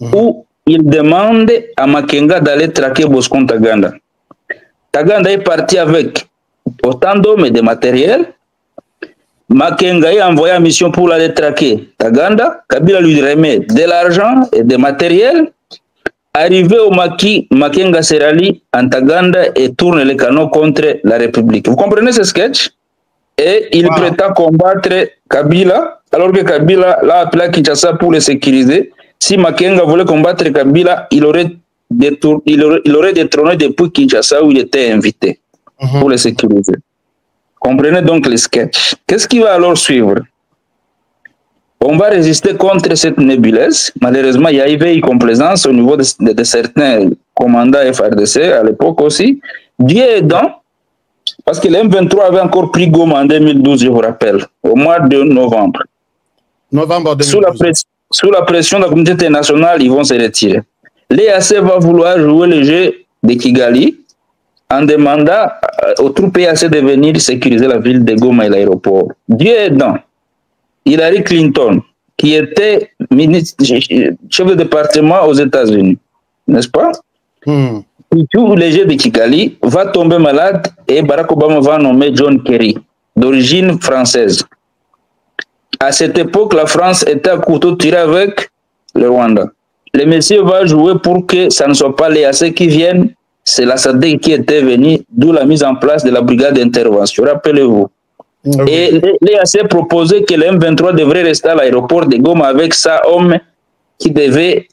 où il demande à Makenga d'aller traquer Bosco Ntaganda. Ntaganda est parti avec autant d'hommes et de matériel. Makenga est envoyé en mission pour l'aller traquer Ntaganda. Kabila lui remet de l'argent et des matériels. Arrivé au Maki, Makenga se rallie à Ntaganda et tourne le canon contre la République. Vous comprenez ce sketch? Et il prétend combattre Kabila, alors que Kabila l'a appelé à Kinshasa pour le sécuriser. Si Makenga voulait combattre Kabila, il aurait détrôné depuis Kinshasa où il était invité pour le sécuriser. Comprenez donc le sketch. Qu'est-ce qui va alors suivre? On va résister contre cette nébuleuse. Malheureusement, il y a eu une complaisance au niveau de certains commandants FRDC à l'époque aussi. Dieu aidant, parce que le M23 avait encore pris Goma en 2012, je vous rappelle, au mois de novembre. Novembre 2012. Sous la pression de la communauté internationale, ils vont se retirer. L'EAC va vouloir jouer le jeu de Kigali en demandant aux troupes EAC de venir sécuriser la ville de Goma et l'aéroport. Dieu aidant, Hillary Clinton, qui était chef de département aux États-Unis, n'est-ce pas? Tout le jeu de Kigali va tomber malade et Barack Obama va nommer John Kerry, d'origine française. À cette époque, la France était à couteau tiré avec le Rwanda. Le monsieur va jouer pour que ça ne soit pas les AC qui viennent, c'est la SADC qui était venu, d'où la mise en place de la brigade d'intervention. Rappelez-vous. Et l'EAC proposait que le M23 devrait rester à l'aéroport de Goma avec 100 hommes qui devaient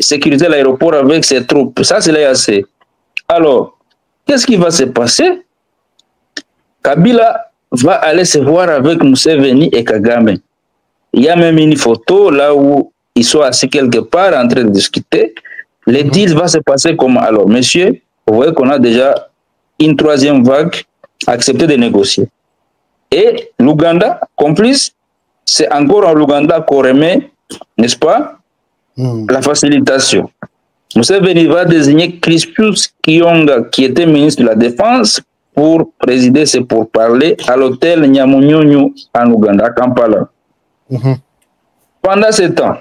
sécuriser l'aéroport avec ses troupes. Ça, c'est l'EAC. Alors, qu'est-ce qui va se passer? Kabila va aller se voir avec Museveni et Kagame. Il y a même une photo là où ils sont assis quelque part en train de discuter. Le deal va se passer comment? Alors, monsieur, vous voyez qu'on a déjà une troisième vague accepté de négocier. Et l'Ouganda, complice, c'est encore en Ouganda qu'on remet, n'est-ce pas, la facilitation. Museveni va désigner Crispus Kionga, qui était ministre de la Défense, pour présider ces pourparlers à l'hôtel Nyamunyonyo en Ouganda, à Kampala. Pendant ce temps,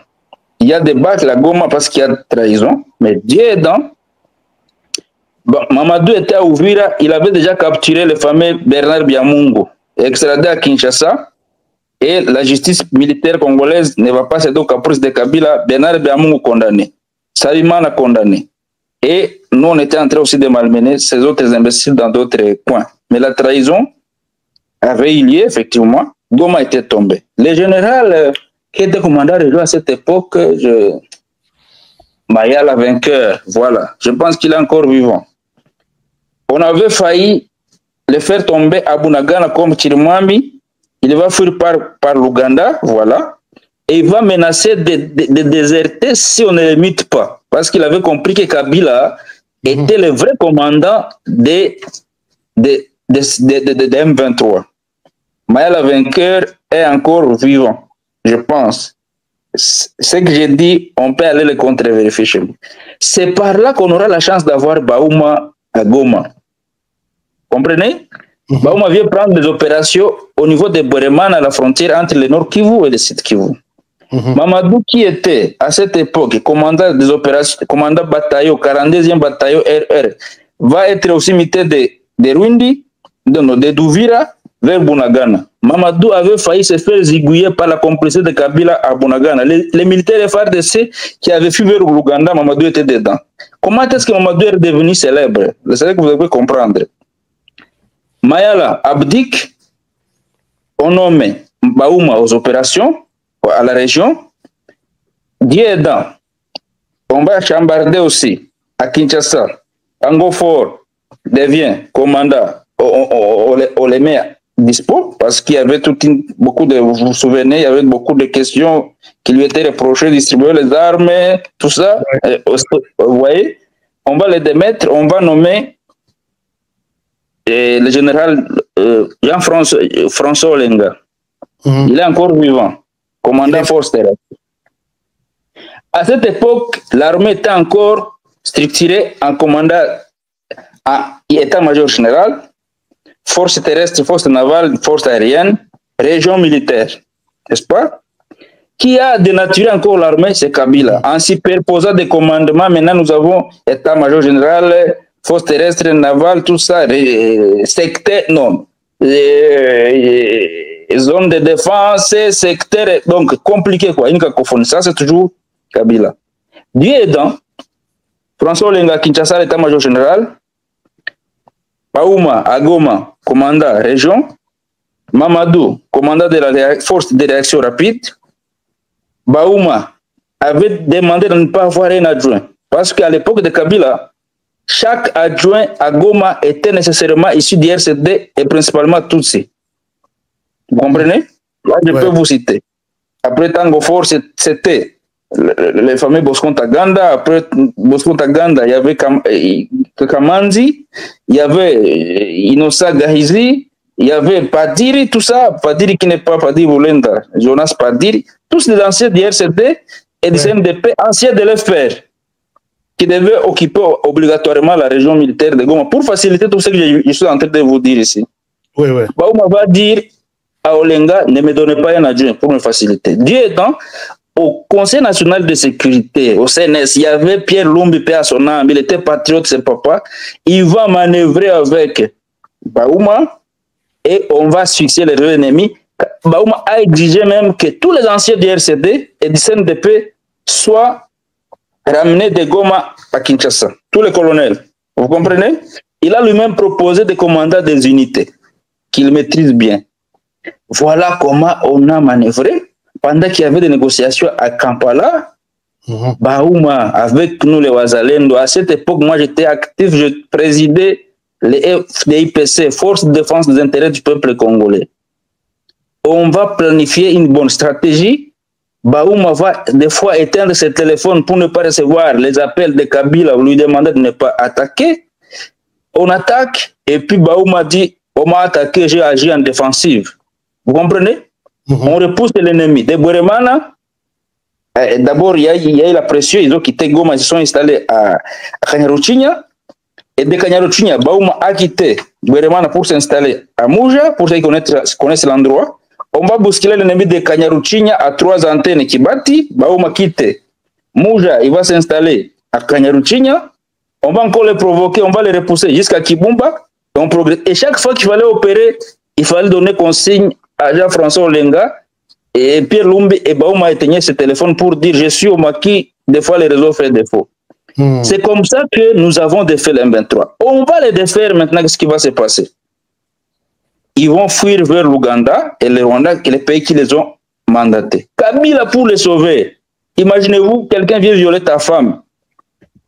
il y a des bacs à Goma parce qu'il y a trahison, mais Dieu aidant, Mamadou était à Ouvira, il avait déjà capturé le fameux Bernard Biamungo, extradé à Kinshasa, et la justice militaire congolaise ne va pas céder au caprice de Kabila. Bernard Biamungo condamné, Salimana condamné, et nous on était en train aussi de malmener ces autres imbéciles dans d'autres coins. Mais la trahison avait eu lieu effectivement, Goma était tombé. Le général qui était commandant région à cette époque, Mayala vainqueur, voilà. Je pense qu'il est encore vivant. On avait failli le faire tomber à Bunagana comme Chirimwami. Il va fuir par l'Ouganda, voilà. Et il va menacer de déserter si on ne l'imite pas. Parce qu'il avait compris que Kabila était le vrai commandant de M23. Mayala vainqueur est encore vivant, je pense. Ce que j'ai dit, on peut aller le contre-vérifier chez nous. C'est par là qu'on aura la chance d'avoir Baouma à Goma. Comprenez? Baouma vient prendre des opérations au niveau de Boreman à la frontière entre le Nord Kivu et le Sud Kivu. Mamadou, qui était à cette époque commandant des opérations, commandant bataillon, 42e bataillon RR, va être aussi muté de Rwindi, de Douvira vers Bunagana. Mamadou avait failli se faire zigouiller par la complicité de Kabila à Bunagana. Les militaires FARDC qui avaient fui vers l'Ouganda, Mamadou était dedans. Comment est-ce que Mamadou est devenu célèbre? C'est ça que vous devez comprendre. Mayala abdique, on nomme Baouma aux opérations, à la région. Dieu aidant, on va chambarder aussi à Kinshasa. Angofort devient commandant, on les met dispo parce qu'il y avait beaucoup de, vous vous souvenez, il y avait beaucoup de questions qui lui étaient reprochées, distribuer les armes, tout ça. Vous voyez, on va les démettre, on va nommer le général Jean-François Olenga. Il est encore vivant, commandant force terrestre. À cette époque, l'armée était encore structurée en commandant à état-major général, force terrestre, force navale, force aérienne, région militaire, n'est-ce pas? Qui a dénaturé encore l'armée, c'est Kabila. En superposant des commandements, maintenant nous avons état-major général, force terrestre, navale, tout ça, secteur, non. Zone de défense, secteur, donc compliqué quoi, une cacophonie. Ça c'est toujours Kabila. Dieu aidant, François Olenga Kinshasa, l'état-major général, Baouma Agoma, commandant région, Mamadou, commandant de la force de réaction rapide. Baouma avait demandé de ne pas avoir un adjoint, parce qu'à l'époque de Kabila, chaque adjoint à Goma était nécessairement issu du RCD et principalement Tutsi. Vous comprenez? Là, je peux vous citer. Après Tango Force, c'était le fameux Bosco Ntaganda. Après Bosco Ntaganda, il y avait Kamanzi, il y avait Inosa Gahizi, il y avait Padiri, tout ça. Padiri qui n'est pas Padiri Volenda, Jonas Padiri. Tous les anciens du RCD et du CNDP, anciens de l'FPR, qui devaient occuper obligatoirement la région militaire de Goma pour faciliter tout ce que je suis en train de vous dire ici. Oui, oui. Baouma va dire à Olenga, ne me donnez pas un adjoint pour me faciliter. Dieu étant, au Conseil national de sécurité, au CNS, il y avait Pierre Lumbi, paix à son âme, il était patriote, c'est papa. Il va manœuvrer avec Baouma et on va succéder les deux ennemis. Baouma a exigé même que tous les anciens du RCD et du CNDP soient ramenés de Goma à Kinshasa. Tous les colonels. Vous comprenez? Il a lui-même proposé de commander des unités qu'il maîtrise bien. Voilà comment on a manœuvré. Pendant qu'il y avait des négociations à Kampala, Baouma, avec nous les Wazalendo, à cette époque, moi j'étais actif, je présidais les FDIPC, Force de défense des intérêts du peuple congolais. On va planifier une bonne stratégie. Baouma va des fois éteindre ses téléphones pour ne pas recevoir les appels de Kabila, lui demander de ne pas attaquer. On attaque, et puis Baouma dit, on m'a attaqué, j'ai agi en défensive. Vous comprenez? On repousse l'ennemi. De Bweremana, d'abord, il y a eu la pression, ils ont quitté Goma, ils se sont installés à Kanyaruchinya. Et de Kanyaruchinya, Baouma a quitté Bweremana pour s'installer à Mouja, pour ceux qui connaissent l'endroit. On va bousculer l'ennemi de Kanyaruchinya à 3 antennes Kibati. Baouma quitte Mouja, il va s'installer à Kanyaruchinya. On va encore les provoquer, on va les repousser jusqu'à Kibumba. On progresse. Et chaque fois qu'il fallait opérer, il fallait donner consigne à Jean-François Olenga et Pierre Lumbi et Baouma éteignaient ce téléphone pour dire je suis au maquis, des fois les réseaux font défaut. C'est comme ça que nous avons défait le M23. On va les défaire maintenant, qu'est-ce qui va se passer? ils vont fuir vers l'Ouganda et le Rwanda, les pays qui les ont mandatés. Kabila pour les sauver. Imaginez-vous, quelqu'un vient violer ta femme.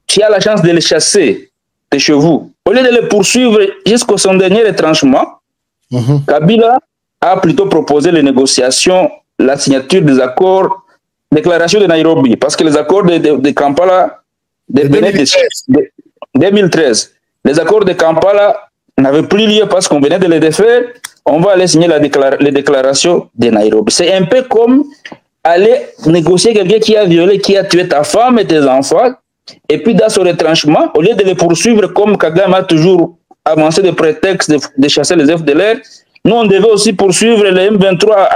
Tu as la chance de les chasser de chez vous. Au lieu de les poursuivre jusqu'au son dernier retranchement, Kabila a plutôt proposé les négociations, la signature des accords, déclaration de Nairobi, parce que les accords de Kampala de 2013, les accords de Kampala n'avaient plus lieu parce qu'on venait de les défaire. On va aller signer les déclarations de Nairobi. C'est un peu comme aller négocier quelqu'un qui a violé, qui a tué ta femme et tes enfants, et puis dans ce retranchement, au lieu de les poursuivre comme Kagame a toujours avancé des prétextes de chasser les FDLR, nous on devait aussi poursuivre les M23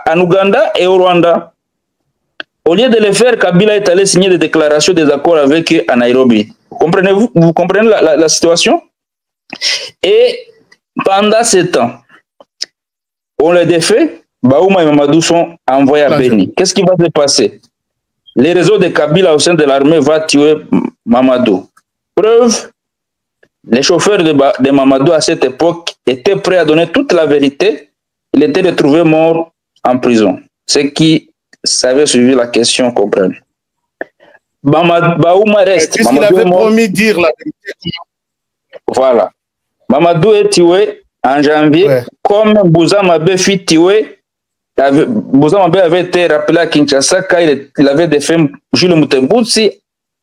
en Ouganda et au Rwanda. Au lieu de les faire, Kabila est allé signer des déclarations, des accords avec eux à Nairobi. Vous comprenez la situation? Et pendant ce temps, on les défait, Baouma et Mamadou sont envoyés à Beni. Qu'est-ce qui va se passer? Les réseaux de Kabila au sein de l'armée vont tuer Mamadou. Preuve, les chauffeurs de Mamadou à cette époque étaient prêts à donner toute la vérité. Il était retrouvé mort en prison. Ceux qui savaient suivre la question comprennent. Baouma reste. Puisqu'il avait promis de dire la vérité. Voilà. Mamadou est tué en janvier, comme Bouzamabe fut tué. Bouzamabe avait été rappelé à Kinshasa quand il avait défait Jules Mutembutsi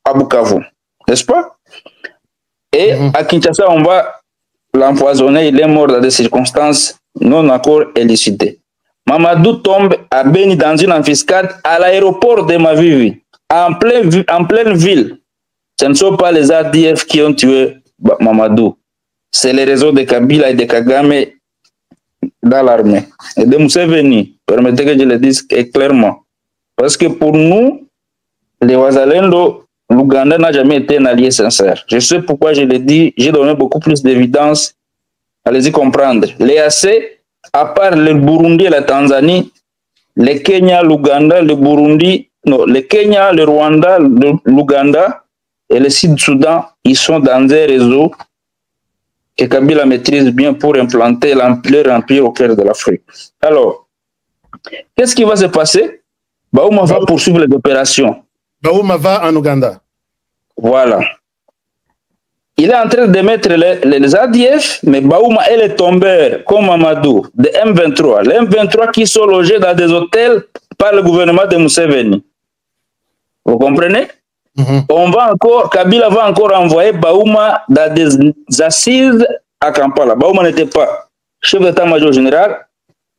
à Bukavu. N'est-ce pas? Et à Kinshasa, on va l'empoisonner. Il est mort dans des circonstances non encore élucidées. Mamadou tombe à Beni dans une embuscade à l'aéroport de Mavivi, en pleine ville. Ce ne sont pas les ADF qui ont tué Mamadou. C'est les réseaux de Kabila et de Kagame dans l'armée. Et de Museveni, permettez que je le dise clairement. Parce que pour nous, les Wazalendo, l'Ouganda n'a jamais été un allié sincère. Je sais pourquoi je le dis, j'ai donné beaucoup plus d'évidence. Allez-y comprendre. Les AC, à part le Burundi et la Tanzanie, le Kenya, l'Ouganda, le Burundi, non, le Kenya, le Rwanda, l'Ouganda et le Sud-Soudan, ils sont dans des réseaux que Kabila maîtrise bien pour implanter leur empire au cœur de l'Afrique. Alors, qu'est-ce qui va se passer? Baouma va poursuivre les opérations. Baouma va en Ouganda. Voilà. Il est en train de mettre les ADF, mais Baouma et les tombeurs, comme Mamadou, de M23. Les M23 qui sont logés dans des hôtels par le gouvernement de Museveni. Vous comprenez? Kabila va encore envoyer Baouma dans des assises à Kampala. Baouma n'était pas chef d'état-major général,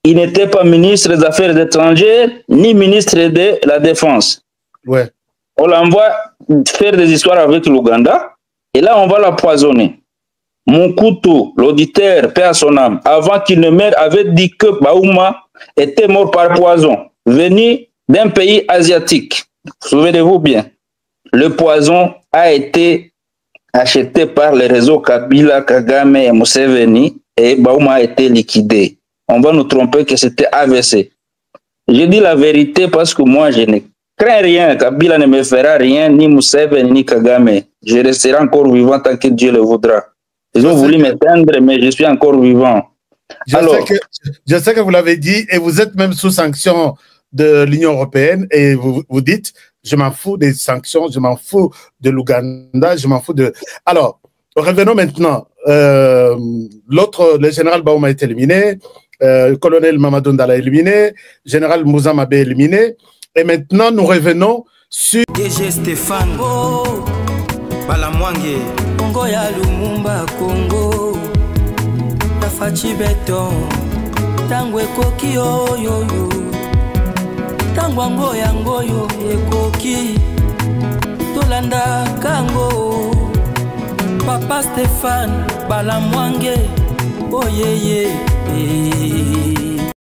il n'était pas ministre des Affaires étrangères, ni ministre de la Défense. Ouais. On l'envoie faire des histoires avec l'Ouganda, et là on va l'empoisonner. Moukoutou, l'auditeur, paix à son âme, avant qu'il ne meure, avait dit que Baouma était mort par poison, venu d'un pays asiatique. Souvenez-vous bien. Le poison a été acheté par les réseaux Kabila, Kagame et Museveni et Baouma a été liquidé. On va nous tromper que c'était AVC. Je dis la vérité parce que moi, je ne crains rien. Kabila ne me fera rien, ni Museveni, ni Kagame. Je resterai encore vivant tant que Dieu le voudra. Ils ont voulu m'éteindre, mais je suis encore vivant. Je sais que vous l'avez dit et vous êtes même sous sanction de l'Union européenne et vous dites je m'en fous des sanctions, je m'en fous de l'Ouganda, je m'en fous de... Alors, revenons maintenant. Le général Baouma est éliminé, le colonel Mamadou Ndala est éliminé, le général Moussa Mabé est éliminé, et maintenant nous revenons sur... DG Stéphane, Balamwange, Congo ya Lumumba, Congo, Tafachi Beton, Tangwe Koki, yo yo yo. Tangwango yango yo ekoki Tolanda kango Papa Stéphane Balamwange oh yeah yeah